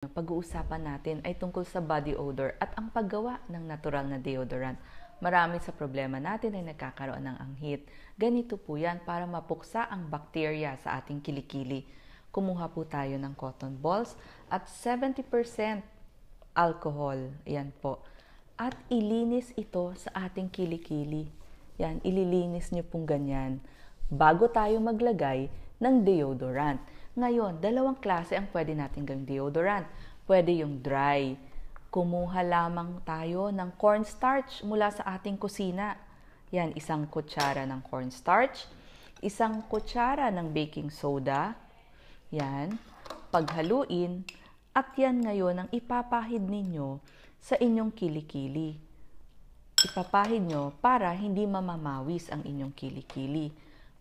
Pag-uusapan natin ay tungkol sa body odor at ang paggawa ng natural na deodorant. Marami sa problema natin ay nagkakaroon ng anghit. Ganito po yan para mapuksa ang bakterya sa ating kilikili. Kumuha po tayo ng cotton balls at 70% alcohol. Yan po. At ilinis ito sa ating kilikili. Yan, ililinis nyo pong ganyan bago tayo maglagay ng deodorant. Ngayon, dalawang klase ang pwede natin gawing deodorant. Pwede yung dry. Kumuha lamang tayo ng cornstarch mula sa ating kusina. Yan, isang kutsara ng cornstarch, isang kutsara ng baking soda. Yan, paghaluin. At yan ngayon ang ipapahid ninyo sa inyong kilikili. Ipapahid nyo para hindi mamamawis ang inyong kilikili.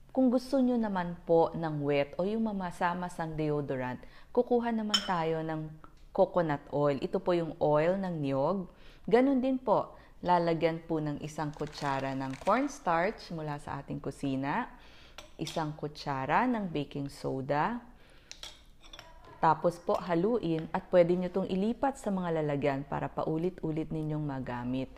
Kung gusto nyo naman po ng wet o yung mamasa-masang deodorant, kukuha naman tayo ng coconut oil. Ito po yung oil ng niyog. Ganon din po, lalagyan po ng isang kutsara ng cornstarch mula sa ating kusina, isang kutsara ng baking soda, tapos po haluin at pwede nyo itong ilipat sa mga lalagyan para paulit-ulit ninyong magamit.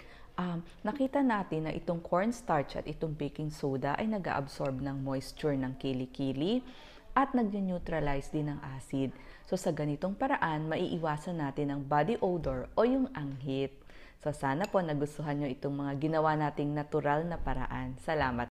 Nakita natin na itong cornstarch at itong baking soda ay nag-absorb ng moisture ng kilikili at nag-neutralize din ng acid. So sa ganitong paraan, maiiwasan natin ang body odor o yung anghit. So sana po nagustuhan nyo itong mga ginawa nating natural na paraan. Salamat!